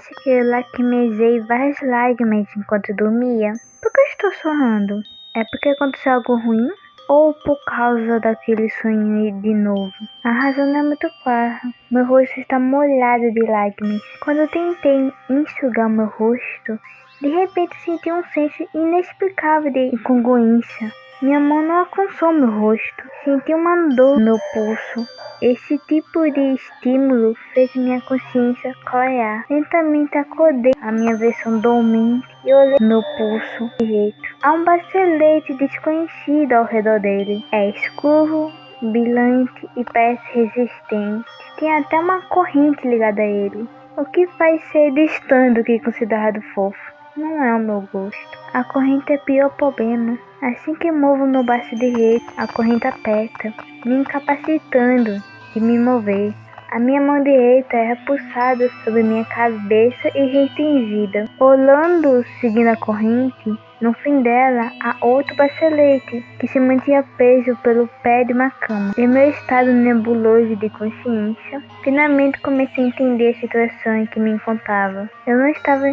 disse que eu lacrimejei várias lágrimas enquanto dormia. Por que eu estou sorrindo? É porque aconteceu algo ruim? Ou por causa daquele sonho de novo? A razão não é muito clara. Meu rosto está molhado de lágrimas. Quando eu tentei enxugar meu rosto, de repente senti um senso inexplicável de incongruência. Minha mão não alcançou meu rosto. Senti uma dor no meu pulso. Esse tipo de estímulo fez minha consciência clarear. Lentamente acordei a minha versão dormente e olhei meu pulso direito. Há um bracelete desconhecido ao redor dele. É escuro, brilhante e parece resistente. Tem até uma corrente ligada a ele, o que faz ser distante do que é considerado fofo. Não é o meu gosto. A corrente é o pior problema. Assim que movo meu braço direito, a corrente aperta, me incapacitando de me mover. A minha mão direita é repulsada sobre minha cabeça e restringida. Olhando, seguindo a corrente, no fim dela há outro bracelete que se mantinha preso pelo pé de uma cama. Em meu estado nebuloso de consciência, finalmente comecei a entender a situação em que me encontrava. Eu não estava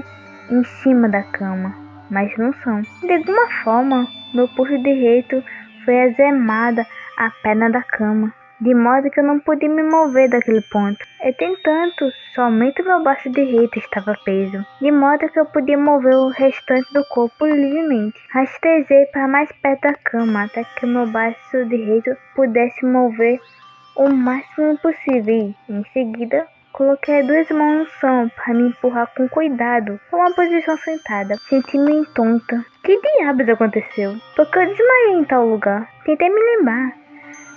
em cima da cama, mas no chão. De alguma forma, meu pulso direito foi algemado à perna da cama, de modo que eu não podia me mover daquele ponto. Entretanto, somente meu braço direito estava preso, de modo que eu podia mover o restante do corpo livremente. Rastejei para mais perto da cama até que meu braço direito pudesse mover o máximo possível. Em seguida, coloquei duas mãos no chão para me empurrar com cuidado para uma posição sentada. Senti-me tonta. Que diabos aconteceu? Por que eu desmaiei em tal lugar? Tentei me lembrar,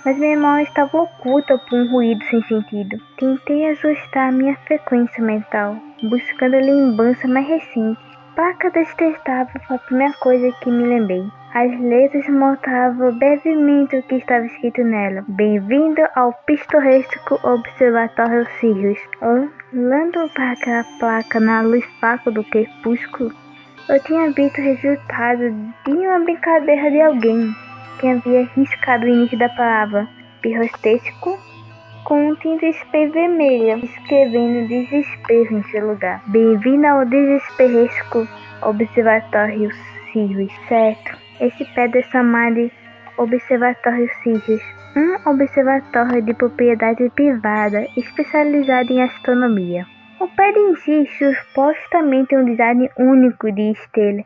mas minha mão estava oculta por um ruído sem sentido. Tentei ajustar a minha frequência mental, buscando a lembrança mais recente. Placa detestável foi a primeira coisa que me lembrei. As letras mostravam brevemente o que estava escrito nela. Bem-vindo ao pitoresco Observatório Sirius. Olhando para aquela placa na luz fraca do crepúsculo, eu tinha visto o resultado de uma brincadeira de alguém que havia riscado o início da palavra pirostético com tinta spray vermelha, escrevendo desespero em seu lugar. Bem-vindo ao desesperesco Observatório Sirius. Certo, esse prédio é chamado de Observatório Sirius, um observatório de propriedade privada especializado em astronomia. O prédio em si supostamente tem um design único de estrela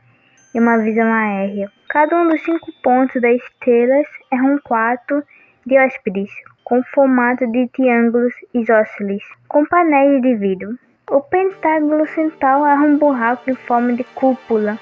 e uma visão aérea. Cada um dos 5 pontos das estrelas é um quarto de hóspedes, com formato de triângulos isósceles, com painéis de vidro. O pentágono central é um buraco em forma de cúpula,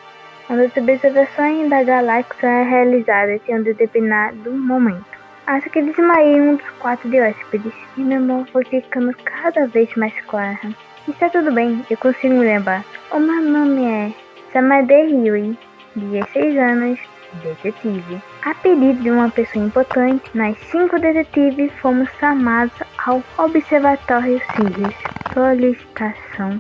onde as observações da galáxia são realizadas em um determinado momento. Acho que desmaiei em um dos quartos de hóspedes, e minha mão foi ficando cada vez mais clara. Está tudo bem, eu consigo me lembrar. O meu nome é Samade Ryui, 16 anos, detetive. A pedido de uma pessoa importante, nós 5 detetives fomos chamados ao Observatório Sirius. Solicitação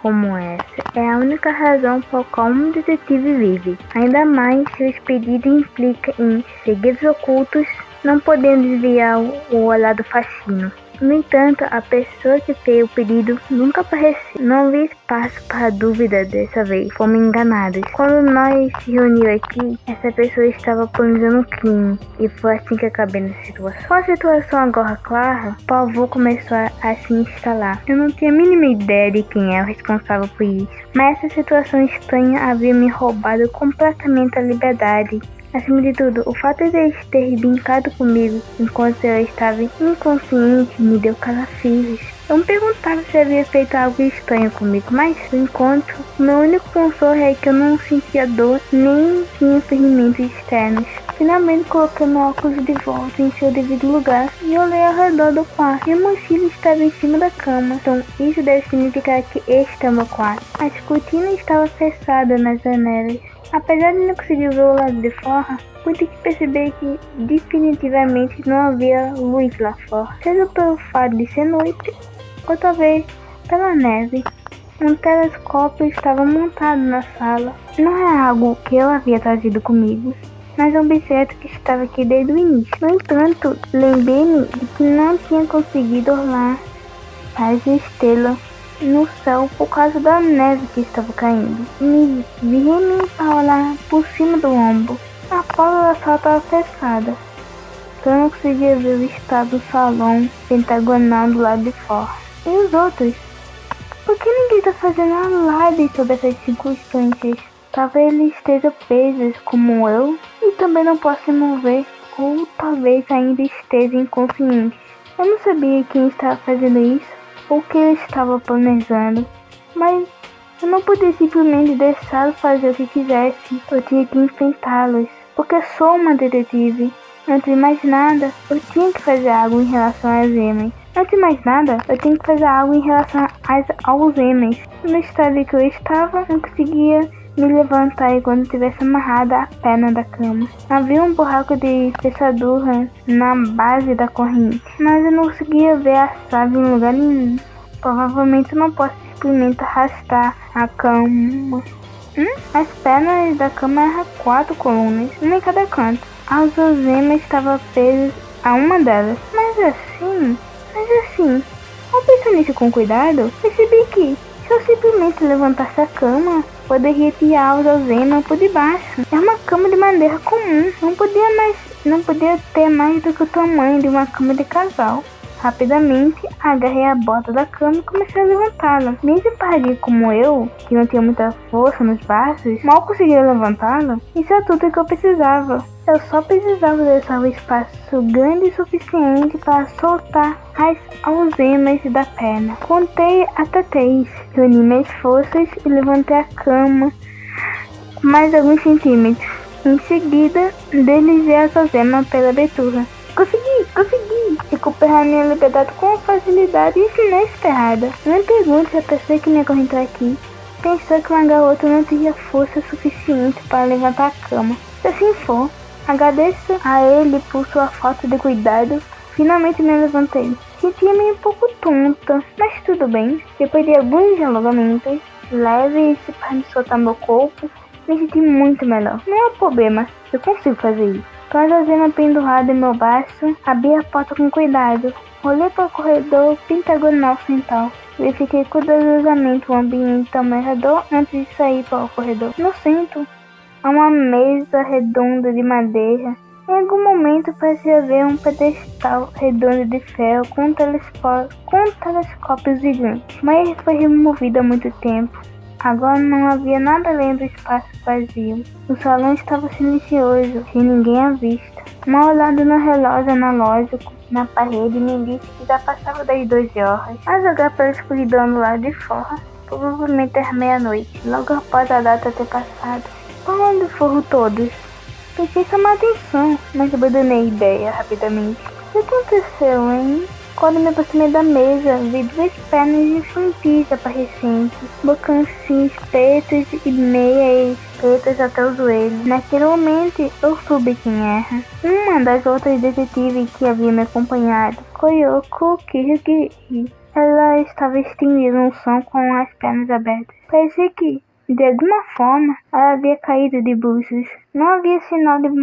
como essa é a única razão por qual um detetive vive. Ainda mais se os pedidos implicam em segredos ocultos, não podendo desviar o olhar do fascínio. No entanto, a pessoa que fez o pedido nunca apareceu. Não vi espaço para dúvida dessa vez. Fomos enganados. Quando nós se reunimos aqui, essa pessoa estava planejando um crime. E foi assim que acabei nessa situação. Com a situação agora clara, o pavor começou a se instalar. Eu não tinha a mínima ideia de quem é o responsável por isso. Mas essa situação estranha havia me roubado completamente a liberdade. Acima de tudo, o fato de eles terem brincado comigo enquanto eu estava inconsciente me deu calafrios. Eu me perguntava se havia feito algo estranho comigo, mas, por enquanto, o meu único consolo é que eu não sentia dor nem tinha ferimentos externos. Finalmente coloquei meu óculos de volta em seu devido lugar e olhei ao redor do quarto. Minha mochila estava em cima da cama, então isso deve significar que este é o meu quarto. As cortinas estavam fechadas nas janelas. Apesar de não conseguir ver o lado de fora, pude perceber que definitivamente não havia luz lá fora. Seja pelo fato de ser noite, ou talvez pela neve. Um telescópio estava montado na sala. Não é algo que eu havia trazido comigo, mas um objeto que estava aqui desde o início. No entanto, lembrei-me de que não tinha conseguido olhar para as estrelas no céu por causa da neve que estava caindo. Me virei para olhar por cima do ombro. A porta da sala estava fechada, então eu não conseguia ver o estado do salão pentagonal do lado de fora. E os outros? Por que ninguém está fazendo alarde sobre essas circunstâncias? Talvez ele esteja preso como eu e também não possa se mover, ou talvez ainda esteja inconsciente. Eu não sabia quem estava fazendo isso ou o que ele estava planejando, mas eu não podia simplesmente deixá-lo fazer o que quisesse. Eu tinha que enfrentá-los, porque sou uma detetive. Antes de mais nada, eu tinha que fazer algo em relação às Emas. Antes de mais nada, eu tinha que fazer algo em relação aos Emas. No estado em que eu estava, não conseguia me levantar enquanto estivesse amarrada à perna da cama. Havia um buraco de fechadura na base da corrente, mas eu não conseguia ver a chave em lugar nenhum. Provavelmente eu não posso simplesmente arrastar a cama. As pernas da cama eram 4 colunas, uma em cada canto. As algemas estavam presas a uma delas. Mas assim, ao pensar nisso com cuidado, percebi que se eu simplesmente levantasse a cama, poderia tirar as algemas por debaixo. É uma cama de madeira comum, não podia ter mais do que o tamanho de uma cama de casal. Rapidamente, agarrei a borda da cama e comecei a levantá-la. Mesmo paradinho como eu, que não tinha muita força nos braços, mal conseguia levantá-la. Isso é tudo que eu precisava. Eu só precisava deixar um espaço grande o suficiente para soltar as algemas da perna. Contei até 3, reuni minhas forças e levantei a cama mais alguns centímetros. Em seguida, deslizei as algemas pela abertura. Consegui! Recuperar minha liberdade com facilidade inesperada. Não pergunte se a pessoa que me encontrou aqui pensou que uma garota não teria força suficiente para levantar a cama. Se assim for, agradeço a ele por sua falta de cuidado. Finalmente me levantei. Sentia-me um pouco tonta, mas tudo bem. Depois de alguns alongamentos leves para me soltar meu corpo, me senti muito melhor. Não há problema, eu consigo fazer isso. Com as algemas penduradas em meu braço, abri a porta com cuidado. Olhei para o corredor pentagonal central. Verifiquei cuidadosamente o ambiente ao meu redor antes de sair para o corredor. No centro, há uma mesa redonda de madeira. Em algum momento parecia haver um pedestal redondo de ferro com um telescópio gigante, mas ele foi removido há muito tempo. Agora não havia nada além do espaço vazio. O salão estava silencioso, sem ninguém à vista. Uma olhada no relógio analógico na parede me disse que já passava das 12 horas. Ao jogar pela escuridão do lado de fora, provavelmente era meia-noite, logo após a data ter passado. Para onde foram todos? Pensei chamar atenção, mas abandonei a ideia rapidamente. O que aconteceu, hein? Quando me aproximei da mesa, vi 2 pernas infantis aparecentes, bocãozinhos pretos e meias pretas até o joelho. Naquele momento, eu soube quem era. Uma das outras detetives que havia me acompanhado, Koyoko Kirigi. Ela estava estendida no chão com as pernas abertas. Parecia que, de alguma forma, ela havia caído de bruços. Não havia sinais de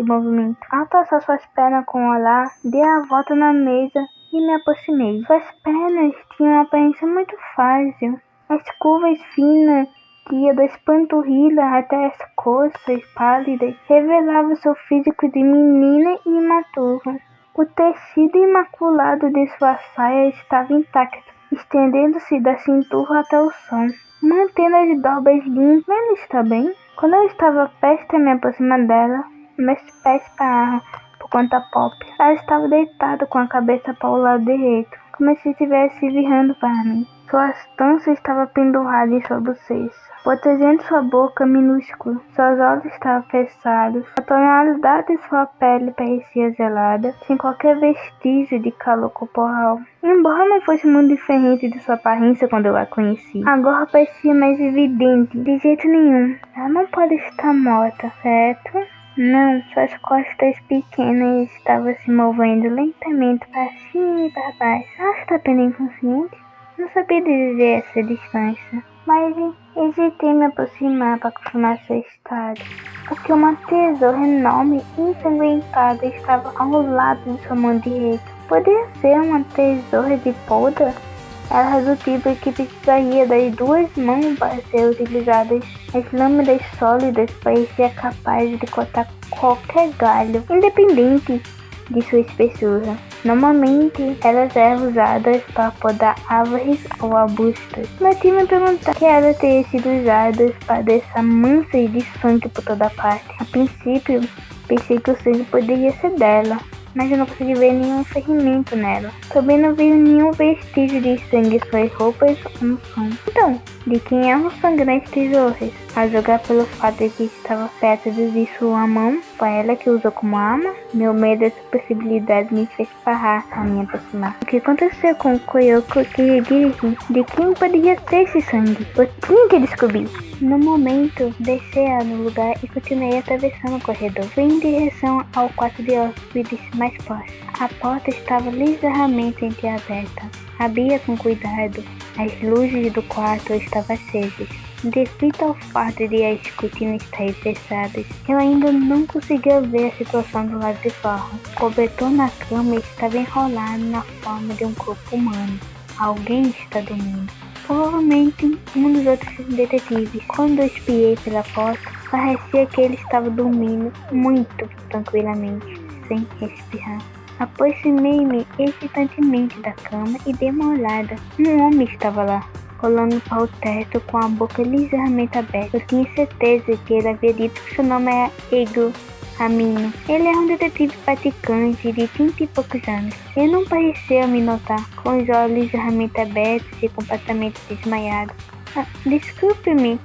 movimento. Ao traçar suas pernas com o olhar, dei a volta na mesa e me aproximei. Suas pernas tinham uma aparência muito frágil. As curvas finas que iam das panturrilhas até as coxas pálidas revelavam seu físico de menina e imatura. O tecido imaculado de sua saia estava intacto, estendendo-se da cintura até o chão, mantendo as dobras limpas. Ela está bem? Quando eu estava prestes a me aproximar dela, meus pés pararam por conta própria. Ela estava deitada com a cabeça para o lado direito, como se estivesse virando para mim. Sua trança estava pendurada em sua bochecha, protegendo sua boca minúscula. Seus olhos estavam fechados. A tonalidade de sua pele parecia gelada, sem qualquer vestígio de calor corporal. Embora não fosse muito diferente de sua aparência quando eu a conheci, agora parecia mais evidente. De jeito nenhum. Ela não pode estar morta, certo? Não, suas costas pequenas estavam se movendo lentamente para cima e para baixo. Ela está apenas inconsciente? Não sabia dizer essa distância, mas hesitei em me aproximar para confirmar seu estado, porque uma tesoura enorme e ensanguentada estava ao lado de sua mão direita. Poderia ser uma tesoura de poda? Era do tipo que precisaria das 2 mãos para ser utilizadas. As lâminas sólidas pareciam capazes de cortar qualquer galho, independente de sua espessura. Normalmente, elas eram usadas para podar árvores ou arbustos. Meu time me perguntou que elas teriam sido usadas para deixar manchas de sangue por toda parte. A princípio, pensei que o sangue poderia ser dela, mas eu não consegui ver nenhum ferimento nela. Também não vi nenhum vestígio de sangue em suas roupas ou no som. Então, de quem é o sangue nas tesouras? A julgar pelo fato de que estava perto de sua mão, foi ela que usou como arma? Meu medo dessa possibilidade me fez parar a me aproximar. O que aconteceu com o Koyoko que disse? De quem poderia ter esse sangue? Eu tinha que descobrir. No momento, desci no lugar e continuei atravessando o corredor. Fui em direção ao quarto de hóspedes mais próximo. A porta estava ligeiramente entreaberta. Abria com cuidado. As luzes do quarto estavam acesas. Devido ao fato de as cortinas estarem fechadas, eu ainda não conseguia ver a situação do lado de fora. O cobertor na cama estava enrolado na forma de um corpo humano. Alguém está dormindo. Provavelmente um dos outros detetives. Quando eu espiei pela porta, parecia que ele estava dormindo muito tranquilamente, sem respirar. Aproximei-me hesitantemente da cama e dei uma olhada. Um homem estava lá, olhando para o teto com a boca ligeiramente aberta. Eu tinha certeza que ele havia dito que seu nome era Ego Amino. Ele era um detetive praticante de 30 e poucos anos. Ele não parecia me notar, com os olhos ligeiramente abertos e completamente desmaiado. Desculpe-me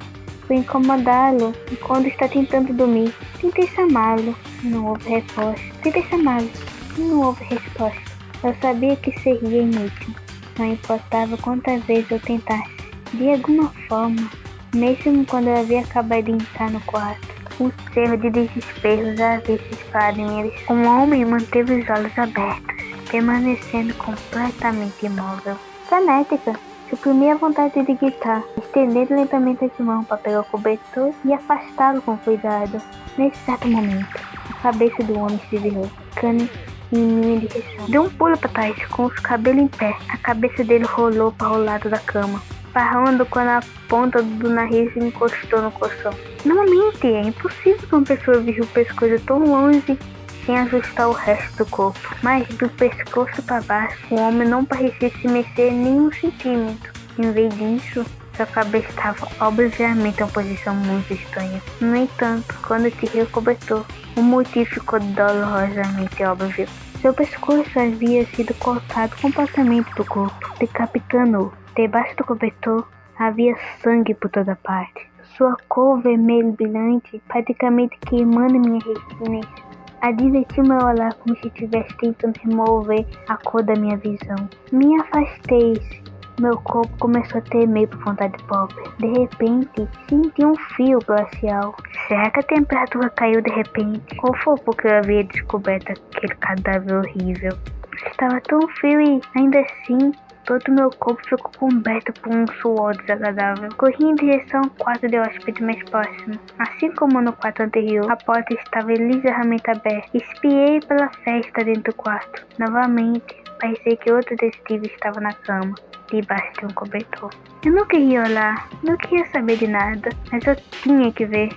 por incomodá-lo quando está tentando dormir. Tentei chamá-lo. Não houve resposta. Tentei chamá-lo. Não houve resposta. Eu sabia que seria inútil. Não importava quantas vezes eu tentasse. De alguma forma, mesmo quando eu havia acabado de entrar no quarto, um cerro de desespero já havia se espalhado em minha. Um homem manteve os olhos abertos, permanecendo completamente imóvel. Frenética, suprimi a vontade de gritar, estendendo lentamente as mãos para pegar o cobertor e afastá-lo com cuidado. Nesse certo momento, a cabeça do homem se virou, ficando em minha direção. Deu um pulo para trás, com os cabelos em pé. A cabeça dele rolou para o lado da cama, parando quando a ponta do nariz encostou no colchão. Normalmente, é impossível que uma pessoa veja o pescoço tão longe sem ajustar o resto do corpo. Mas do pescoço para baixo, o homem não parecia se mexer nem um centímetro. Em vez disso, sua cabeça estava obviamente em uma posição muito estranha. No entanto, quando tirei o cobertor, o motivo ficou dolorosamente óbvio. Seu pescoço havia sido cortado completamente do corpo, decapitando-o. Debaixo do cobertor havia sangue por toda parte. Sua cor vermelho brilhante praticamente queimando minha retina. Advertiu meu olhar como se estivesse tentando remover a cor da minha visão. Me afastei. Meu corpo começou a tremer por vontade própria. De repente, senti um frio glacial. Será que a temperatura caiu de repente? Ou foi porque eu havia descoberto aquele cadáver horrível? Estava tão frio e, ainda assim, todo meu corpo ficou coberto por um suor desagradável. Corri em direção ao quarto de hóspede mais próximo. Assim como no quarto anterior, a porta estava ligeiramente aberta. Espiei pela festa dentro do quarto. Novamente, parecia que outro detetive estava na cama, debaixo de um cobertor. Eu não queria olhar, não queria saber de nada, mas eu tinha que ver.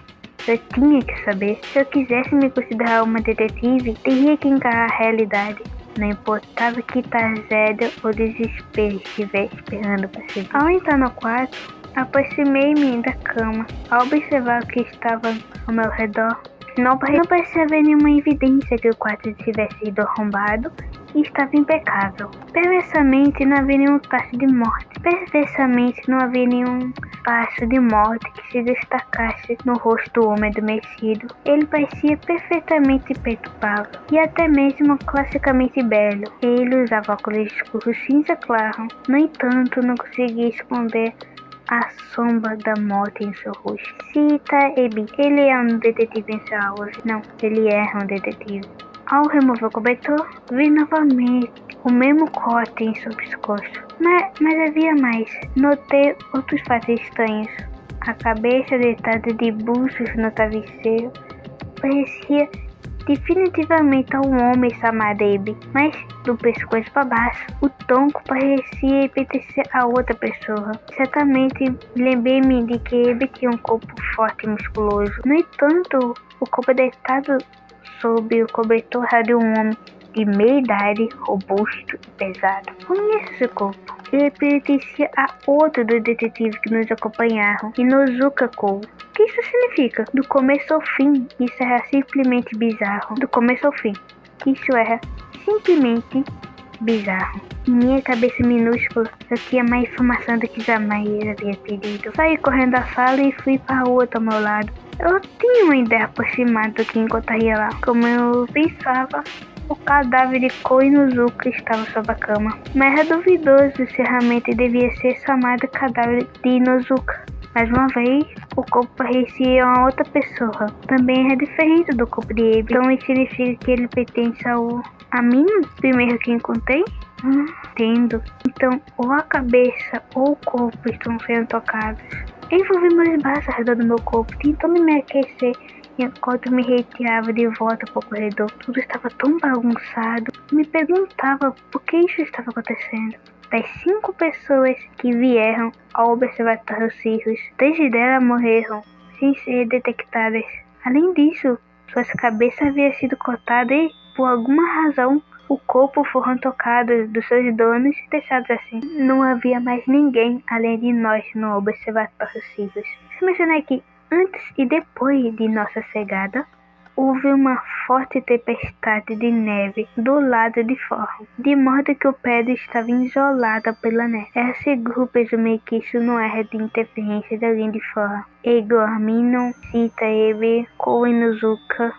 Eu tinha que saber. Se eu quisesse me considerar uma detetive, teria que encarar a realidade. Não importava que tragédia ou desespero estivesse esperando para seguir. Ao entrar no quarto, aproximei-me da cama. Ao observar o que estava ao meu redor, não parecia haver nenhuma evidência que o quarto tivesse sido arrombado e estava impecável. Perversamente, não havia nenhum traço de morte. Que se destacasse no rosto do homem adormecido. Ele parecia perfeitamente perturbável e até mesmo classicamente belo. Ele usava óculos escuros cinza claro. No entanto, não conseguia esconder a sombra da morte em seu rosto. Cita Ebi. Ele é um detetive em sua aula. Não, ele era um detetive. Ao remover o cobertor, vi novamente o mesmo corte em seu pescoço. Mas havia mais. Notei outros fatos estranhos. A cabeça deitada de buços no travesseiro parecia definitivamente a um homem chamado Abe, mas do pescoço para baixo, o tronco parecia pertencer a outra pessoa. Certamente lembrei-me de que Abe tinha um corpo forte e musculoso. No entanto, o corpo deitado sob o cobertor era de um homem de meia idade, robusto e pesado. Conheço esse corpo. Ele pertencia a outro dos detetives que nos acompanharam, Inozuka Kou. O que isso significa? Do começo ao fim, isso era simplesmente bizarro. Do começo ao fim, isso era simplesmente bizarro. Minha cabeça minúscula eu tinha mais informação do que jamais havia pedido. Saí correndo da sala e fui para o outro ao meu lado. Eu tinha uma ideia aproximada do que encontraria lá. Como eu pensava, o cadáver de Kou Inozuka estava sob a cama. Mas era duvidoso se realmente devia ser chamado cadáver de Inozuka. Mais uma vez, o corpo parecia uma outra pessoa. Também era diferente do corpo de Abe. Então isso significa que ele pertence a mim, primeiro que encontrei? Entendo. Então, ou a cabeça ou o corpo estão sendo tocados. Envolvi meus braços ao redor do meu corpo, tentando me aquecer enquanto me retirava de volta para o corredor. Tudo estava tão bagunçado. Me perguntava por que isso estava acontecendo. Das 5 pessoas que vieram ao observatório Sirius, 3 delas morreram sem ser detectadas. Além disso, suas cabeças haviam sido cortadas e, por alguma razão, o corpo foram tocados dos seus donos e deixados assim. Não havia mais ninguém além de nós no observatório Sirius. Se mencionar que antes e depois de nossa chegada, houve uma forte tempestade de neve do lado de fora, de modo que o prédio estava isolado pela neve. Era seguro presumir que isso não era de interferência de alguém de fora. Eigor Minon, Sita Abe, Kou Inozuka,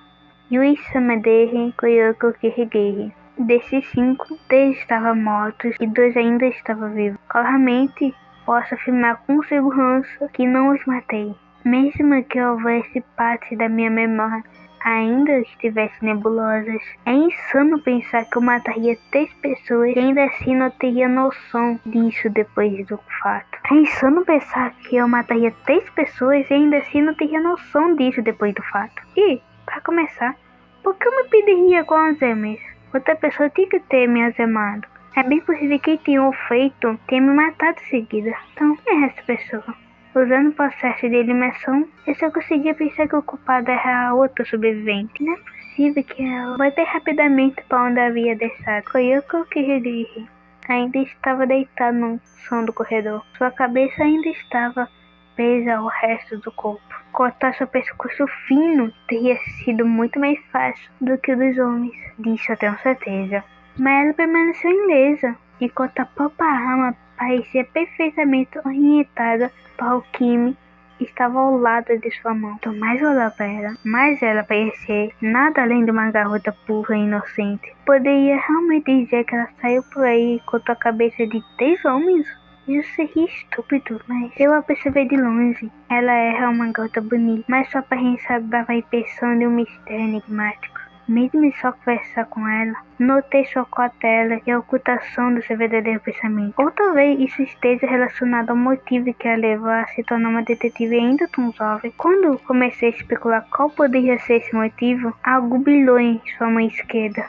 Yui Samadere, Koyoko Kirigiri. Desses 5, 3 estavam mortos e 2 ainda estavam vivos. Claramente, posso afirmar com segurança que não os matei. Mesmo que houvesse parte da minha memória ainda estivesse nebulosas. É insano pensar que eu mataria 3 pessoas e ainda assim não teria noção disso depois do fato. É insano pensar que eu mataria 3 pessoas e ainda assim não teria noção disso depois do fato. E, para começar, por que eu me pediria com Alzheimer? Outra pessoa tinha que ter me algemado. É bem possível que tenha feito tenha me matado em seguida. Então, quem é essa pessoa? Usando o processo de eliminação, eu só conseguia pensar que o culpado era a outra sobrevivente. Não é possível que ela voltei rapidamente para onde havia deixado. Koyoko Kirigiri ainda estava deitado no chão do corredor. Sua cabeça ainda estava presa ao resto do corpo. Cortar seu pescoço fino teria sido muito mais fácil do que o dos homens. Disso eu tenho certeza. Mas ela permaneceu ilesa, enquanto a própria arma parecia perfeitamente orientada para o que estava ao lado de sua mão. Quanto mais eu olhava para ela, mais ela parecia nada além de uma garota pura e inocente. Poderia realmente dizer que ela saiu por aí com a cabeça de 3 homens? Isso seria estúpido, mas eu a percebi de longe. Ela era uma garota bonita, mas sua aparência dava a impressão de um mistério enigmático. Mesmo só conversar com ela, notei sua cautela e a ocultação do seu verdadeiro pensamento. Ou talvez isso esteja relacionado ao motivo que a levou a se tornar uma detetive ainda tão jovem. Quando comecei a especular qual poderia ser esse motivo, algo brilhou em sua mão esquerda.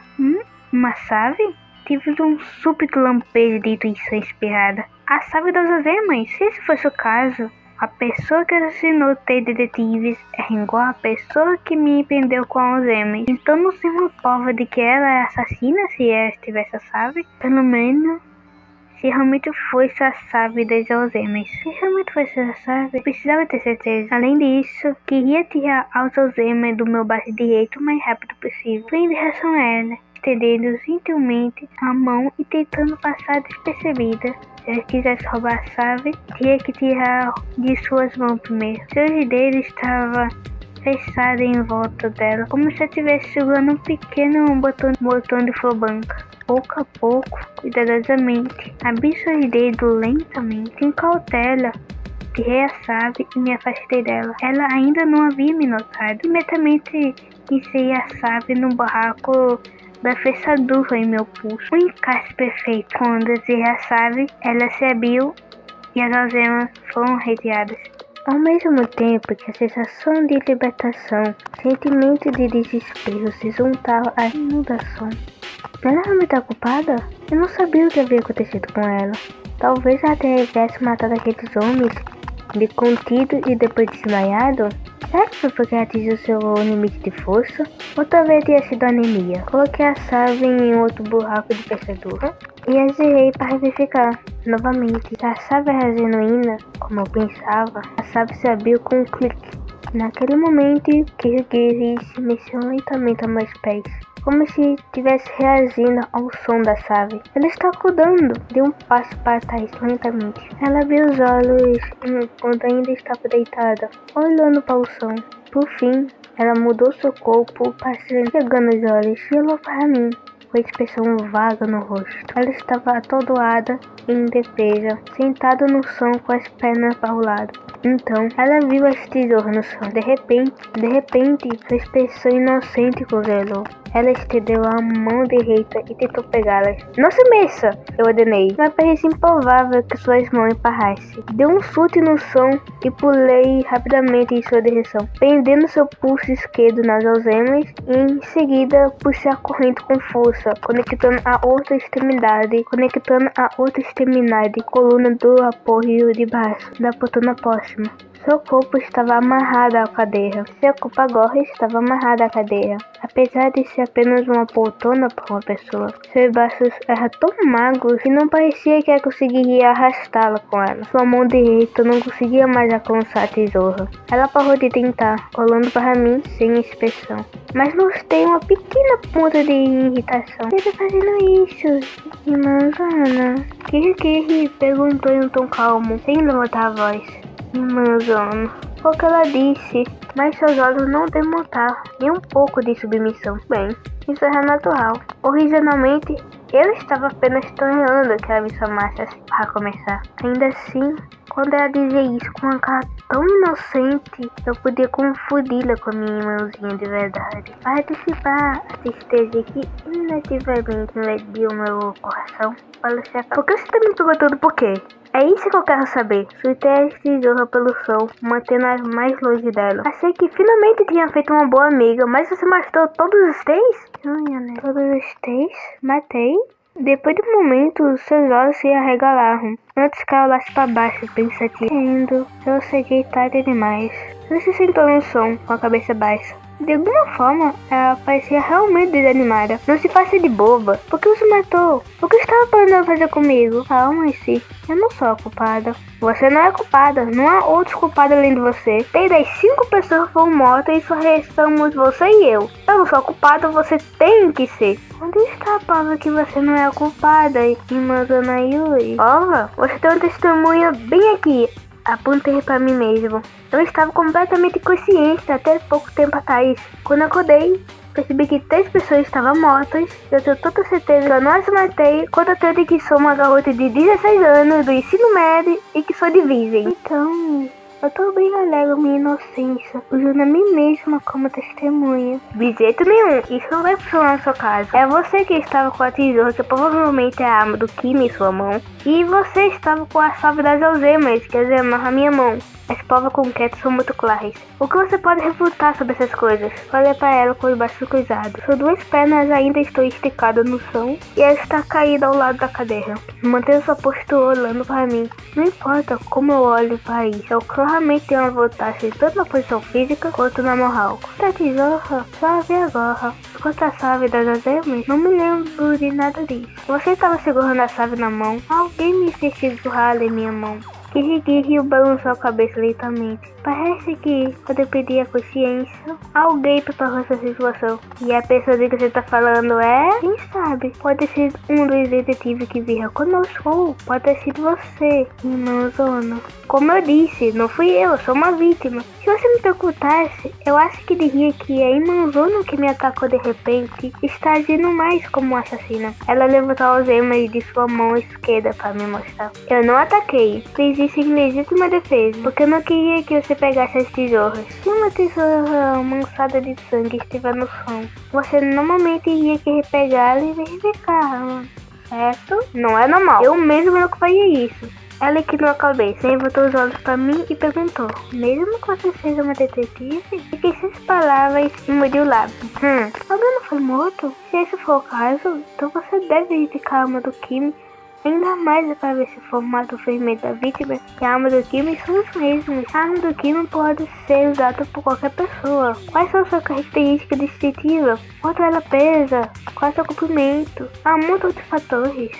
Uma chave? Tive um súbito lampejo de intuição inspirada. A chave das algemas? Se esse fosse o caso, a pessoa que assassinou 3 detetives é igual a pessoa que me prendeu com algemas. Então não se uma prova de que ela é assassina se ela tivesse a chave? Pelo menos, se realmente fosse a chave das algemas. Se realmente fosse a chave, eu precisava ter certeza. Além disso, queria tirar as algemas do meu braço direito o mais rápido possível. Fui em direção a ela, estendendo gentilmente a mão e tentando passar despercebida. Se eu quisesse roubar a chave, tinha que tirar de suas mãos primeiro. Seus dedos estavam fechados em volta dela, como se eu estivesse segurando um pequeno botão de florbanca. Pouco a pouco, cuidadosamente, abri seus dedos lentamente, sem cautela. Tirei a chave e me afastei dela. Ela ainda não havia me notado. Imediatamente inserei a chave no buraco da fechadura em meu pulso. Um encaixe perfeito. Quando eu tirei a chave, ela se abriu e as algemas foram retiradas. Ao mesmo tempo que a sensação de libertação, sentimento de desespero se juntavam à inundação. Ela realmente culpada? Eu não sabia o que havia acontecido com ela. Talvez ela tivesse matado aqueles homens, me contido e depois desmaiado? Será que foi porque atingiu seu limite de força? Ou talvez tenha sido anemia? Coloquei a chave em outro buraco de fechadura e a girei para verificar. Novamente, se a chave era genuína, como eu pensava, a chave se abriu com um clique. Naquele momento, Kirguiri se mexeu lentamente a meus pés, como se estivesse reagindo ao som da chave. Ela está acordando. Deu um passo para trás lentamente. Ela abriu os olhos enquanto ainda estava deitada, olhando para o som. Por fim, ela mudou seu corpo, pegando os olhos e olhou para mim, com expressão vaga no rosto. Ela estava atordoada e indefesa, sentada no chão com as pernas para o lado. Então, ela viu as tesouras no chão. De repente, sua expressão inocente congelou. Ela estendeu a mão direita e tentou pegá-las. Não se mexa! Eu ordenei. Mas parecia improvável que suas mãos parassem. Deu um chute no chão e pulei rapidamente em sua direção, prendendo seu pulso esquerdo nas algemas e em seguida puxei a corrente com força, conectando a outra extremidade, coluna do apoio de baixo da poltrona próxima. Seu corpo estava amarrado à cadeira. Seu corpo agora estava amarrado à cadeira. Apesar de ser apenas uma poltrona para uma pessoa, seus braços eram tão magros que não parecia que ela conseguiria arrastá-la com ela. Sua mão direita não conseguia mais alcançar a tesoura. Ela parou de tentar, olhando para mim sem expressão. Mas notei uma pequena ponta de irritação. Por que está fazendo isso, irmãzona? Kirri perguntou em um tom calmo, sem levantar a voz. Irmãzona, foi o que ela disse, mas seus olhos não demonstraram nem um pouco de submissão. Bem, isso era natural. Originalmente, eu estava apenas tolerando que ela me chamasse para começar. Ainda assim, quando ela dizia isso com uma cara tão inocente, eu podia confundi-la com a minha irmãzinha de verdade. Para dissipar a tristeza que inativamente invadiu o meu coração, por que você está me perguntando por quê? É isso que eu quero saber. Chutei a tesoura pelo chão, mantendo-a mais longe dela. Achei que finalmente tinha feito uma boa amiga, mas você matou todos os três? Todos os três? Matei? Depois de um momento, seus olhos se arregalaram. Antes que eu olhasse para baixo, pensativo. Eu cheguei tarde demais. Ele se sentou no chão, com a cabeça baixa. De alguma forma, ela parecia realmente desanimada. Não se faça de boba. Por que você matou? O que estava planejando fazer comigo? Calma-se. Eu não sou a culpada. Você não é culpada. Não há outros culpados além de você. Desde as 5 pessoas foram mortas e só restamos você e eu. Eu não sou a culpada, você tem que ser. Onde está a prova que você não é a culpada, irmãzona Yuri? Prova? Você tem uma testemunha bem aqui. Apontei para mim mesmo. Eu estava completamente consciente até pouco tempo atrás. Quando acordei, percebi que 3 pessoas estavam mortas. Eu tenho toda certeza que eu não as matei, quando eu tenho que sou uma garota de 16 anos, do ensino médio e que sou de virgem. Então, eu tô bem alegre minha inocência, usando a mim mesma como testemunha. De jeito nenhum, isso não vai funcionar no seu caso. É você que estava com a tesoura, que provavelmente é a arma do Kimi em sua mão. E você estava com a chave das algemas, quer dizer, na minha mão. As provas concretas são muito claras. O que você pode refutar sobre essas coisas? Olha para ela com os braços cruzados. Suas 2 pernas ainda estão esticadas no chão e ela está caída ao lado da cadeira. Mantenha sua postura olhando para mim. Não importa como eu olho para isso, eu claramente tenho uma vantagem tanto na posição física quanto na moral. Quanto a tesoura, só ver agora. Quanto a chave das algemas, não me lembro de nada disso. Você estava segurando a chave na mão. Alguém me fez segurar em minha mão. Kirri balançou a cabeça lentamente. Parece que, quando eu perdi a consciência, alguém preparou essa situação. E a pessoa de que você tá falando é... Quem sabe? Pode ser um dos detetives que vieram conosco. Pode ter sido você, irmãzona. Como eu disse, não fui eu sou uma vítima. Se você me perguntasse, eu acho que diria que a irmãzona que me atacou de repente está agindo mais como uma assassina. Ela levantou as algemas de sua mão esquerda para me mostrar. Eu não ataquei. Fiz isso em legítima defesa, porque eu não queria que você pegasse as tesouras. Se uma tesoura manchada de sangue estiver no chão, você normalmente iria querer pegá-la e verificá-la, certo? Não é normal. Eu mesmo não faria isso. Ela inclinou a cabeça, levantou os olhos para mim e perguntou: mesmo que você seja uma detetive? Fiquei sem palavras e mordi o lábio. Alguém não foi morto? Se esse for o caso, então você deve verificar a arma do Kimi. Ainda mais para ver se o formato vermelho da vítima e a arma do Kimi são os mesmos. A arma do Kimi pode ser usada por qualquer pessoa. Quais são suas características distintivas? Quanto ela pesa? Qual é o seu comprimento? Há muitos fatores.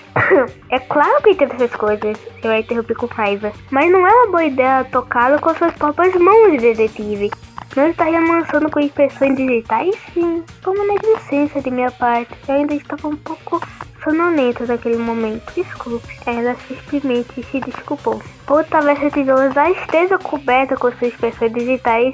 É claro que entendo essas coisas, eu a interrompi com raiva. Mas não é uma boa ideia tocá-lo com suas próprias mãos, detetive. Não estaria lançando com impressões digitais? Sim, foi uma negligência de minha parte. Eu ainda estava um pouco sonolenta naquele momento. Desculpe. Ela simplesmente se desculpou. Outra vez a tesoura já esteja coberta com suas impressões digitais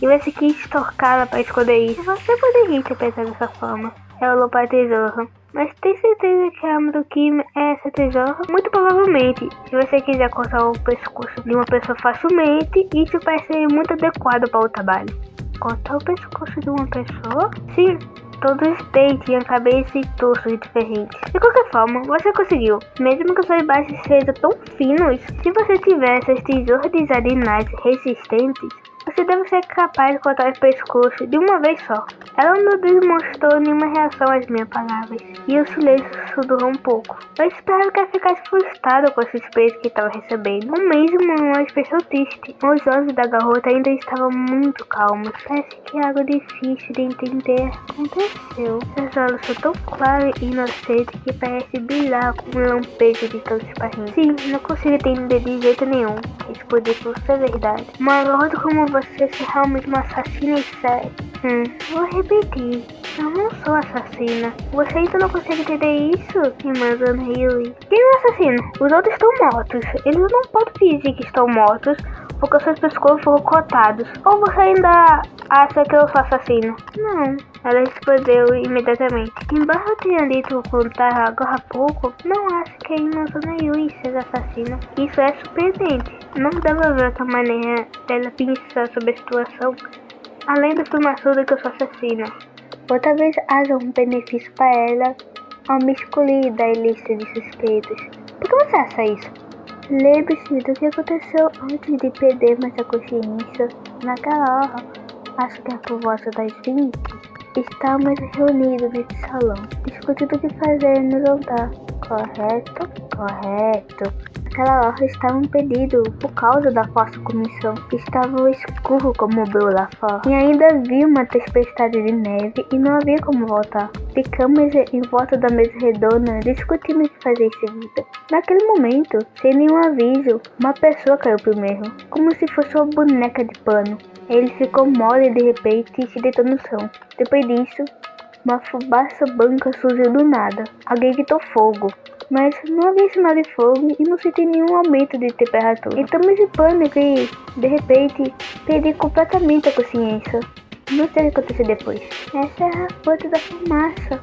e você quis extorcá-la para esconder isso. Você poderia interpretar dessa forma. Ela olhou para a tesoura. Mas tem certeza que a arma do Kimi é essa tesoura? Muito provavelmente. Se você quiser cortar o pescoço de uma pessoa facilmente, isso parece ser muito adequado para o trabalho. Cortar o pescoço de uma pessoa? Sim. Todos os peitos tinham cabeça e torsos diferentes. De qualquer forma, você conseguiu. Mesmo que seus baixos sejam tão finos, se você tiver essas tesouras de jardinagem resistentes, você deve ser capaz de cortar o pescoço de uma vez só. Ela não demonstrou nenhuma reação às minhas palavras, e o silêncio durou um pouco. Eu esperava que ela ficasse frustrada com a suspeita que estava recebendo, ou mesmo uma expressão triste. Os olhos da garota ainda estavam muito calmos. Parece que algo difícil de entender aconteceu. Seus olhos são tão claros e inocentes que parece brilhar como um lampejo de transparência. Sim, não consigo entender de jeito nenhum. Isso poderia ser verdade. Uma garota como você ser realmente uma assassina em série. Vou repetir. Eu não sou assassina. Você ainda não consegue entender isso? Imagina Yui. Quem é o assassino? Os outros estão mortos. Eles não podem fingir que estão mortos porque seus pescoços foram cortados. Ou você ainda acha que eu sou assassino? Não. Ela respondeu imediatamente. Embora eu tenha dito contar agora há pouco, não acho que a Imazona Yui seja assassina. Isso é surpreendente. Não deve haver outra maneira dela pensar sobre a situação, além da afirmação de que eu sou assassina. Ou talvez haja um benefício para ela ao me excluir da lista de suspeitos. Por que você acha isso? Lembre-se do que aconteceu antes de perder mais a consciência. Naquela hora, acho que é por volta das 20, estávamos reunidos nesse salão, discutindo o que fazer no jantar. Correto? Correto. Naquela hora estavam perdidos por causa da falsa comissão. Estava escuro como o breu lá fora. E ainda havia uma tempestade de neve e não havia como voltar. Ficamos em volta da mesa redonda discutindo o que fazer em seguida. Naquele momento, sem nenhum aviso, uma pessoa caiu primeiro, como se fosse uma boneca de pano. Ele ficou mole de repente e se deitou no chão. Depois disso, uma fumaça branca surgiu do nada. Alguém gritou fogo, mas não havia sinal de fogo e não senti nenhum aumento de temperatura. Entramos em pânico e, de repente, perdi completamente a consciência. Não sei o que aconteceu depois. Essa é a fonte da fumaça,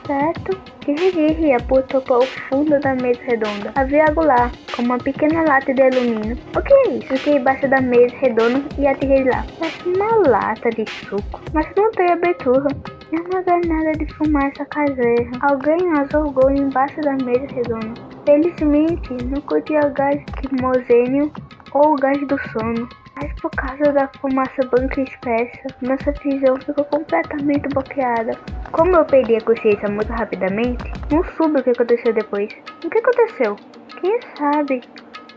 certo? E apontou para o fundo da mesa redonda. Havia algo lá, como uma pequena lata de alumínio. O que é isso? Fiquei embaixo da mesa redonda e atirei lá. Parece uma lata de suco, mas não tem abertura. É uma granada de fumaça caseira. Alguém a jogou embaixo da mesa redonda. Felizmente, não continha gás quimosênio ou gás do sono. Mas por causa da fumaça branca espessa, nossa visão ficou completamente bloqueada. Como eu perdi a consciência muito rapidamente, não soube o que aconteceu depois. O que aconteceu? Quem sabe?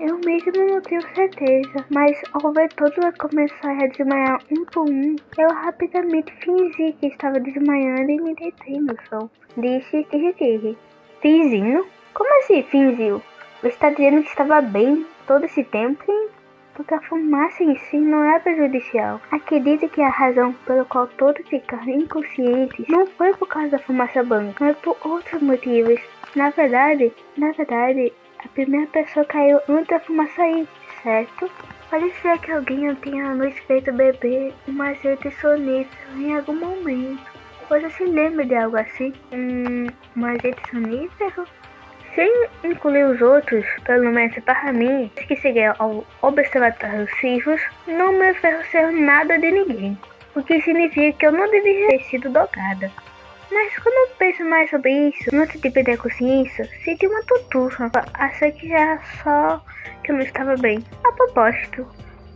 Eu mesmo não tenho certeza, mas ao ver todos começar a desmaiar um por um, eu rapidamente fingi que estava desmaiando e me deitei no chão. Disse Kirikiri. Fingindo? Como assim fingiu? Você está dizendo que estava bem todo esse tempo? Sim, porque a fumaça em si não é prejudicial. Acredito que a razão pela qual todos ficaram inconscientes não foi por causa da fumaça branca, mas por outros motivos. Na verdade, a primeira pessoa caiu antes da fumaça sair, certo? Parecia que alguém tinha nos feito beber um azeite sonífero em algum momento. Você se lembra de algo assim? Um azeite sonífero? Sem incluir os outros, pelo menos para mim, que seguia ao observatório Sirius, não me ofereceu nada de ninguém. O que significa que eu não deveria ter sido drogada. Mas quando eu penso mais sobre isso, no outro tipo de consciência, senti uma tutuça. Achei que era só que eu não estava bem. A propósito,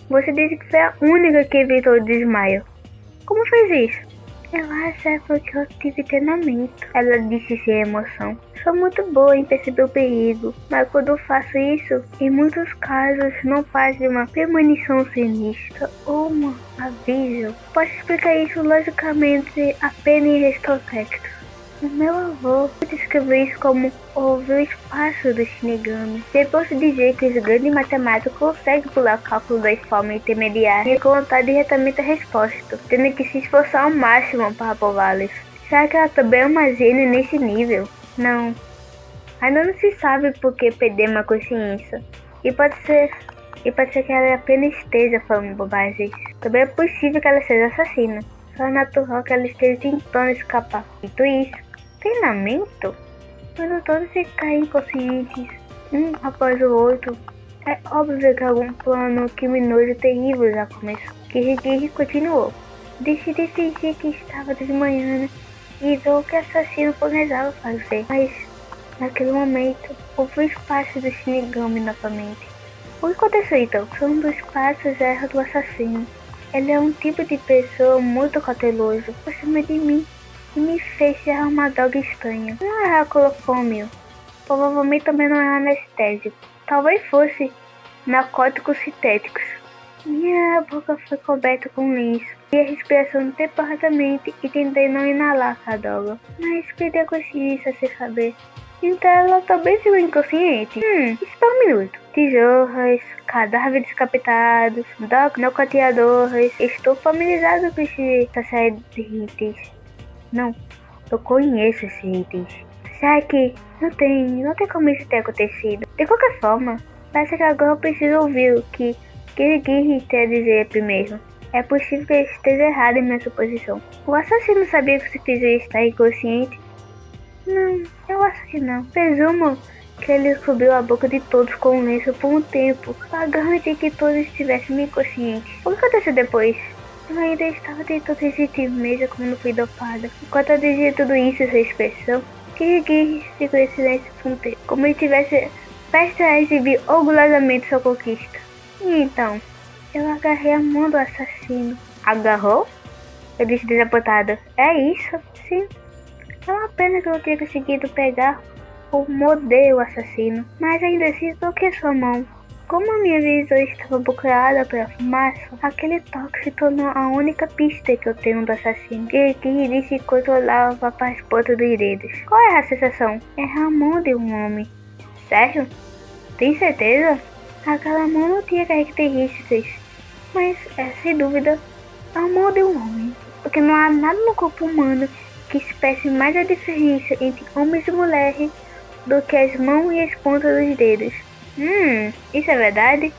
você disse que foi a única que evitou o desmaio. Como fez isso? Eu acho é porque eu tive treinamento. Ela disse sem emoção. Sou muito boa em perceber o perigo, mas quando eu faço isso, em muitos casos não faz de uma premonição sinistra ou um aviso. Posso explicar isso logicamente apenas em retrospecto. O meu avô descreveu isso como ouvir o espaço do Shinigami. Depois de dizer que os grandes matemáticos conseguem pular o cálculo das formas intermediárias e contar diretamente a resposta, tendo que se esforçar ao máximo para prová-las. Será que ela também é uma gênia nesse nível? Não. Ainda não se sabe por que perdemos a consciência. E pode ser que ela apenas esteja falando bobagens. Também é possível que ela seja assassina. Só é natural que ela esteja tentando escapar. Dito isso, treinamento? Quando todos ficarem inconscientes, um após o outro, é óbvio que algum plano criminoso terrível já começou. Kirigiri continuou. Decidi fingir que estava desmanhando e ver o que o assassino planejava fazer. Mas, naquele momento, houve o espaço do Shinigami novamente. O que aconteceu então? Foi um dos passos erros do assassino. Ele é um tipo de pessoa muito cauteloso, por cima de mim, e me fez ser uma droga estranha. Não era clorofômio, provavelmente também não era anestésico. Talvez fosse narcóticos sintéticos. Minha boca foi coberta com lenço, e a respiração temporariamente e tentei não inalar a droga. Mas perdi a consciência sem saber. Então ela também ficou inconsciente. Espera um minuto. Tesouras, cadáveres decapitados, nocauteadores. Estou familiarizado com essa série de itens. Não, eu conheço esses itens. Será que não tem como isso ter acontecido? De qualquer forma, parece que agora eu preciso ouvir o que Kirigiri quer dizer primeiro. É possível que eu esteja errado em minha suposição. O assassino sabia que o Sukizu está inconsciente? Não, eu acho que não. Presumo que ele cobriu a boca de todos com um lenço por um tempo, para garantir que todos estivessem inconscientes. O que aconteceu depois? Eu ainda estava tentando resistir mesmo como não fui dopada. Enquanto eu dizia tudo isso sem expressão, Kirigiri ficou em silêncio por um tempo, como ele tivesse prestes a exibir orgulhosamente sua conquista. E então, eu agarrei a mão do assassino. Agarrou? Eu disse desapontada. É isso? Sim. É uma pena que eu tenha conseguido pegar ou morder o assassino, mas ainda assim toquei sua mão. Como a minha visão estava bloqueada pela fumaça, aquele toque se tornou a única pista que eu tenho do assassino, que disse enquanto olhava para as pontas dos dedos. Qual é a sensação? É a mão de um homem. Sério? Tem certeza? Aquela mão não tinha características, mas é sem dúvida a mão de um homem, porque não há nada no corpo humano que expresse mais a diferença entre homens e mulheres do que as mãos e as pontas dos dedos. Isso é verdade?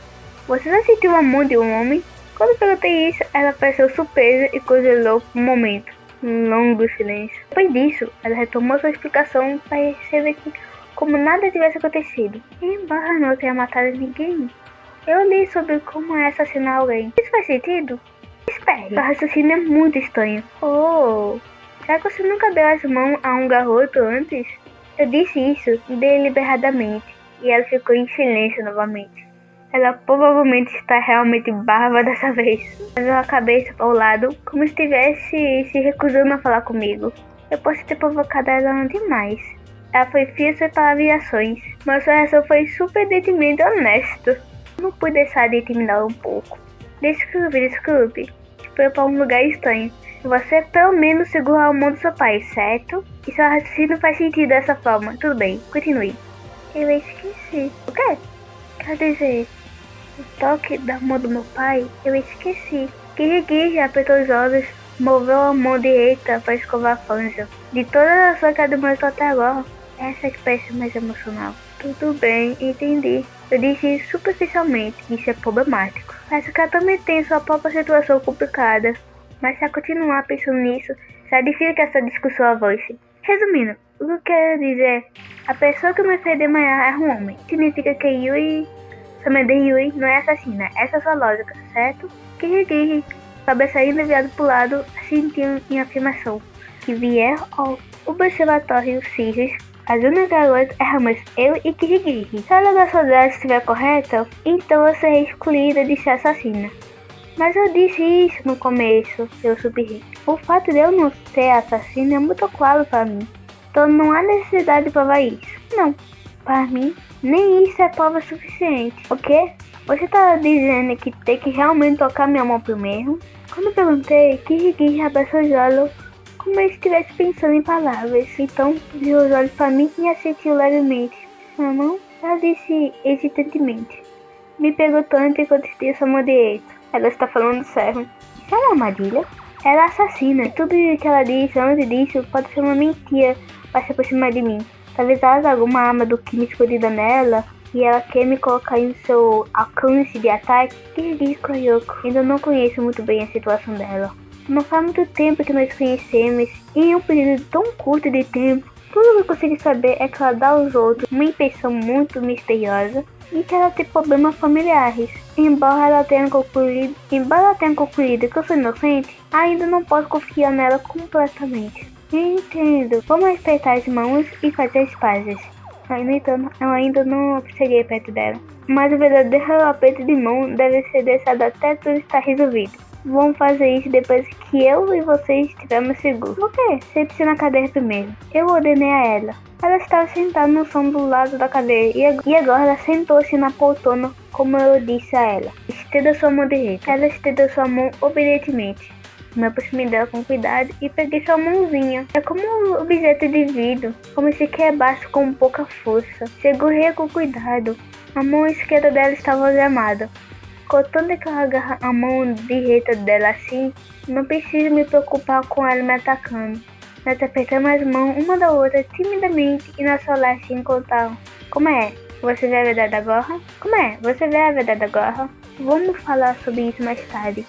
Você já sentiu a mão de um homem? Quando perguntei isso, ela pareceu surpresa e congelou por um momento. Um longo silêncio. Depois disso, ela retomou sua explicação, parecendo que como nada tivesse acontecido. Embora não tenha matado ninguém, eu li sobre como é assassinar alguém. Isso faz sentido? Espere, o raciocínio é muito estranho. Será que você nunca deu as mãos a um garoto antes? Eu disse isso deliberadamente. E ela ficou em silêncio novamente. Ela provavelmente está realmente brava dessa vez. Levou a cabeça para o lado, como se estivesse se recusando a falar comigo. Eu posso ter provocado ela demais. Ela foi fierce para aviações, mas sua reação foi surpreendentemente honesta. Não pude deixar de intimidar um pouco. Desculpe. Foi para um lugar estranho. Você pelo menos segurou a mão do seu pai, certo? E seu raciocínio faz sentido dessa forma. Tudo bem, continue. Eu esqueci. O quê? Quer dizer, o toque da mão do meu pai, eu esqueci. Kirigiri apertou os olhos, moveu a mão direita para escovar a franja. De todas as ações que ela demonstrou até agora, essa é que parece mais emocional. Tudo bem, entendi. Eu disse isso superficialmente, isso é problemático. Parece que ela também tem sua própria situação complicada. Mas se ela continuar pensando nisso, será difícil que essa discussão avance. Resumindo, o que eu quero dizer, a pessoa que me fez de manhã é um homem. Significa que Yui, somente de Yui, não é assassina. Essa é a sua lógica, certo? Kirigiri, cabeça ainda virada pro lado, sentiu em afirmação. Que vier ao Observatório Sirius. As únicas garotas éramos eu e Kirigiri. Se a alegação dela estiver correta, então eu serei excluída de ser assassina. Mas eu disse isso no começo, eu subri. O fato de eu não ser assassina é muito claro para mim. Então não há necessidade de provar isso. Não, para mim, nem isso é prova suficiente. O quê? Você tá dizendo que tem que realmente tocar minha mão primeiro? Quando eu perguntei, Kirigiri abraçou Jolo como ele estivesse pensando em palavras. Então, virou os olhos para mim e assentiu levemente. Sua mão? Ela disse hesitantemente. Me pegou tanto enquanto estia sua mão direita. Ela está falando sério. Isso é uma armadilha? Ela é assassina. Tudo que ela disse antes disso pode ser uma mentira para se aproximar de mim. Talvez ela haja alguma arma do crime escondida nela e ela quer me colocar em seu alcance de ataque. Que ridículo, Yoko. Ainda não conheço muito bem a situação dela. Não faz muito tempo que nós conhecemos e em um período tão curto de tempo, tudo que eu consigo saber é que ela dá aos outros uma impressão muito misteriosa e que ela tem problemas familiares. Embora ela tenha concluído que eu sou inocente, ainda não posso confiar nela completamente. Entendo. Vamos respeitar as mãos e fazer as pazes. No entanto, eu ainda não cheguei perto dela. Mas o verdadeiro aperto de mão deve ser deixado até tudo estar resolvido. Vamos fazer isso depois que eu e vocês estivermos seguros. Por quê? Sente-se na cadeira primeiro. Eu ordenei a ela. Ela estava sentada no chão do lado da cadeira e agora ela sentou-se na poltrona como eu disse a ela. Estenda sua mão direita. Ela estendeu sua mão obedientemente. Me aproximei dela com cuidado e peguei sua mãozinha. É como um objeto de vidro, como se quebrasse com pouca força. Segurei com cuidado. A mão esquerda dela estava algemada. Contando que ela agarra a mão direita dela assim, não preciso me preocupar com ela me atacando. Nós apertamos as mãos uma da outra timidamente e nosso olhar se encontraram. Como é? Você vê a verdade agora? Como é? Você vê a verdade agora? Vamos falar sobre isso mais tarde.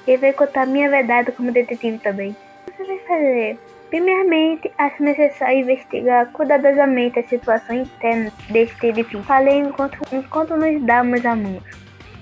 Eu vou contar minha verdade como detetive também. O que você vai fazer? Primeiramente, acho necessário investigar cuidadosamente a situação interna deste edifício. Falei enquanto nos damos a mão.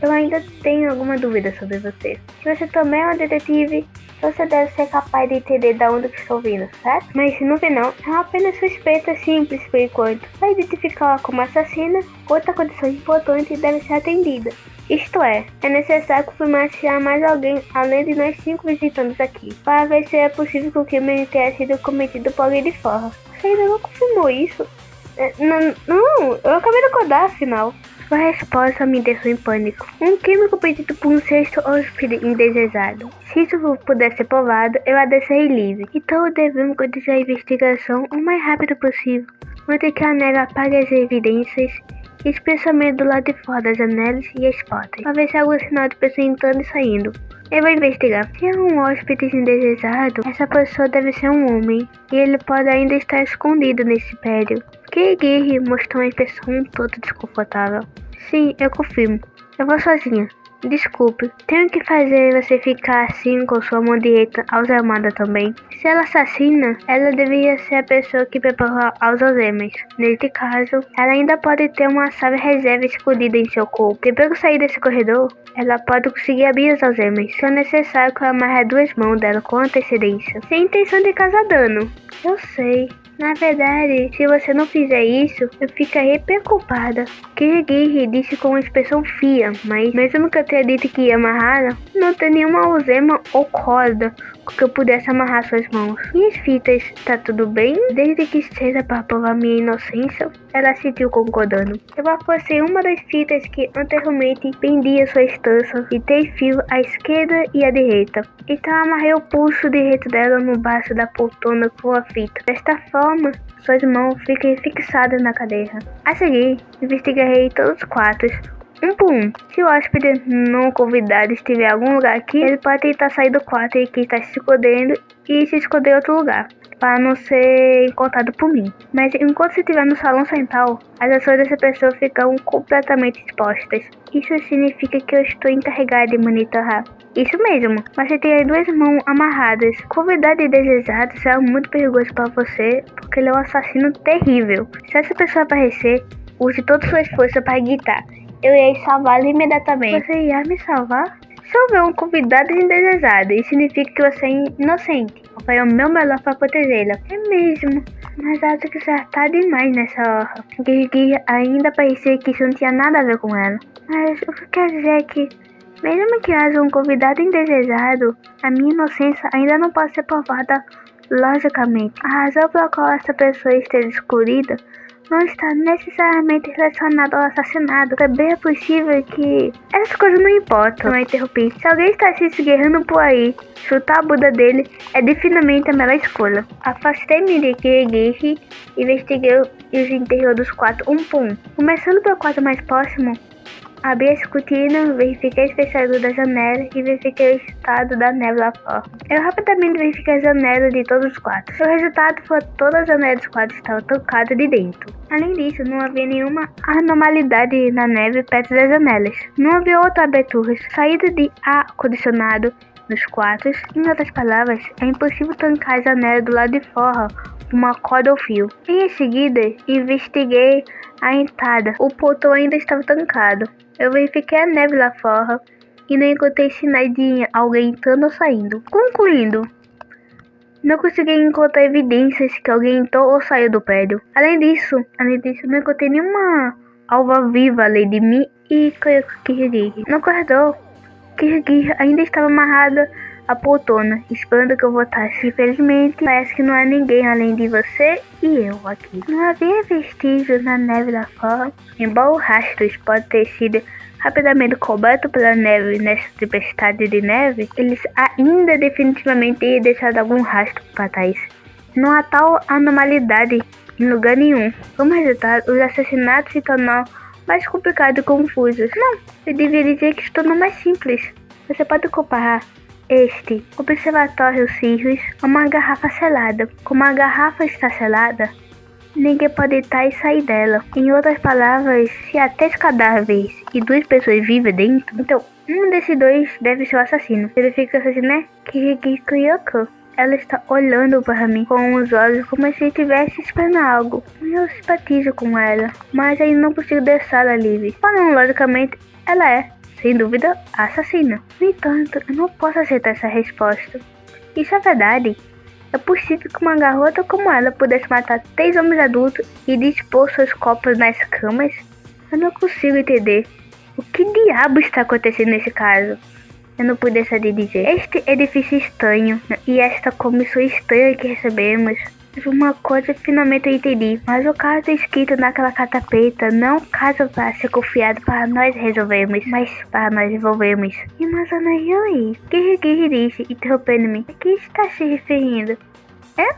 Eu ainda tenho alguma dúvida sobre você. Se você também é um detetive, você deve ser capaz de entender de onde estou vindo, certo? Mas no final, é apenas suspeita simples por enquanto. Para identificá-la como assassina, outra condição importante deve ser atendida. Isto é necessário confirmar se há mais alguém além de nós 5 visitantes aqui, para ver se é possível que o crime tenha sido cometido por alguém de fora. Você ainda não confirmou isso? Não, eu acabei de acordar, afinal. Sua resposta me deixou em pânico. Um crime cometido por um sexto hóspede indesejado. Se isso puder ser provado, eu a deixarei livre. Então devemos continuar a investigação o mais rápido possível, antes que a neve apague as evidências, especialmente do lado de fora das janelas e as portas, para ver se há algum sinal de pessoa entrando e saindo. Eu vou investigar. Se é um hóspede indesejado, essa pessoa deve ser um homem, e ele pode ainda estar escondido nesse prédio. Kirigiri mostrou uma expressão um tanto desconfortável. Sim, eu confirmo. Eu vou sozinha. Desculpe, tenho que fazer você ficar assim com sua mão direita algemada também. Se ela assassina, ela deveria ser a pessoa que preparou as algemas. Neste caso, ela ainda pode ter uma chave reserva escondida em seu corpo. Depois que sair desse corredor, ela pode conseguir abrir as algemas. Se é necessário que eu amarre 2 mãos dela com antecedência, sem intenção de causar dano. Eu sei. Na verdade, se você não fizer isso, eu ficarei preocupada. Kirigiri disse com uma expressão fria, mas mesmo que eu tenha dito que ia amarrá-la, não tem nenhuma algema ou corda com que eu pudesse amarrar suas mãos. Minhas fitas, tá tudo bem? Desde que seja para provar minha inocência, ela sentiu concordando. Eu afastei uma das fitas que anteriormente pendia sua estança e tem fio à esquerda e à direita. Então amarrei o pulso direito dela no baixo da poltrona com a fita. Desta forma, suas mãos ficam fixadas na cadeira. A seguir, investigarei todos os quartos, um por um. Se o hóspede não convidado estiver em algum lugar aqui, ele pode tentar sair do quarto em que está se escondendo e se esconder em outro lugar, para não ser encontrado por mim. Mas enquanto você estiver no salão central, as ações dessa pessoa ficam completamente expostas. Isso significa que eu estou encarregada de monitorar. Isso mesmo, mas você tem as 2 mãos amarradas. Convidado e desejado será muito perigoso para você, porque ele é um assassino terrível. Se essa pessoa aparecer, use todas suas forças para gritar. Eu irei salvá-lo imediatamente. Você irá me salvar? Choveu um convidado indesejado. Isso significa que você é inocente. Eu farei o meu melhor para protegê-la. É mesmo. Mas acho que já tá demais nessa hora. Gigi ainda parecia que isso não tinha nada a ver com ela. Mas o que quer dizer é que, mesmo que haja um convidado indesejado, a minha inocência ainda não pode ser provada logicamente. A razão pela qual essa pessoa esteja excluída não está necessariamente relacionado ao assassinato. Também é possível que essas coisas não importam. Eu interrompi. Se alguém está se esgueirando por aí, chutar a bunda dele é definitivamente a melhor escolha. Afastei-me de Kirigiri e investiguei os interiores dos quartos um por um. Começando pelo quarto mais próximo, abri as cortinas, verifiquei a fechadura da janela e verifiquei o estado da neve lá fora. Eu rapidamente verifiquei as janelas de todos os quartos. O resultado foi que todas as janelas dos quartos estavam trancadas de dentro. Além disso, não havia nenhuma anormalidade na neve perto das janelas. Não havia outras aberturas, saída de ar-condicionado nos quartos. Em outras palavras, é impossível trancar a janela do lado de fora com uma corda ou fio. Em seguida, investiguei a entrada. O portão ainda estava trancado. Eu verifiquei a neve lá fora e não encontrei sinais de alguém entrando ou saindo. Concluindo, não consegui encontrar evidências que alguém entrou ou saiu do prédio. Além disso, não encontrei nenhuma alva viva além de mim e Kirigiri. No corredor, Kirigiri ainda estava amarrada à poltrona, esperando que eu voltasse. Infelizmente, parece que não há ninguém além de você e eu aqui. Não havia vestígios na neve lá fora. Embora os rastros possam ter sido rapidamente cobertos pela neve nessa tempestade de neve, eles ainda definitivamente teriam deixado algum rastro para trás. Não há tal anormalidade em lugar nenhum. Como resultado, os assassinatos se tornam mais complicados e confusos. Não, eu deveria dizer que se tornou mais simples. Você pode comparar este observatório Sirius a uma garrafa selada. Como a garrafa está selada, ninguém pode entrar e sair dela. Em outras palavras, se há 3 cadáveres e 2 pessoas vivas dentro, então um desses 2 deve ser o assassino. Verifica o assassino é Kirigi Kyoko. Ela está olhando para mim com os olhos como se estivesse esperando algo. Eu simpatizo com ela, mas ainda não consigo deixá-la livre. Falando logicamente, ela é, sem dúvida, a assassina. No entanto, eu não posso aceitar essa resposta. Isso é verdade. É possível que uma garota como ela pudesse matar 3 homens adultos e dispor seus corpos nas camas? Eu não consigo entender. O que diabo está acontecendo nesse caso? Eu não pude deixar de dizer. Este edifício estranho e esta comissão estranha que recebemos. Uma coisa finalmente eu entendi. Mas o caso escrito naquela carta preta não é um caso para ser confiado para nós resolvermos, mas para nós envolvermos. E mas Ana Yui, Kirigi disse, interrompendo-me. A que está se referindo? É?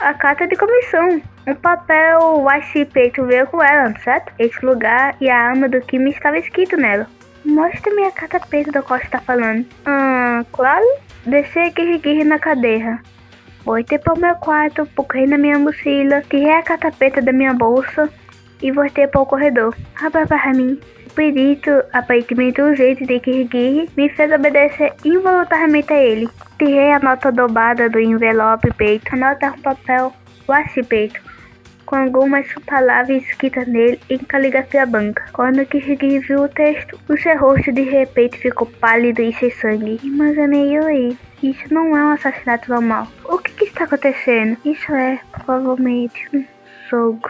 A carta de comissão. Um papel white peito veio com ela, certo? Este lugar e a arma do Kimi estava escrito nela. Mostre-me a carta preta da qual você está falando. Claro. Deixei Kirigi na cadeira. Voltei para o meu quarto, procurei na minha mochila, tirei a carta preta da minha bolsa e voltei para o corredor. Abra para mim. O perito, aparentemente o jeito de Kirigi, me fez obedecer involuntariamente a ele. Tirei a nota dobrada do envelope peito. A nota é um papel washi peito, com algumas palavras escritas nele em caligrafia branca. Quando Kirigi viu o texto, o seu rosto de repente ficou pálido e sem sangue. Mas eu nem aí. Isso não é um assassinato normal. O que está acontecendo? Isso é, provavelmente, um jogo.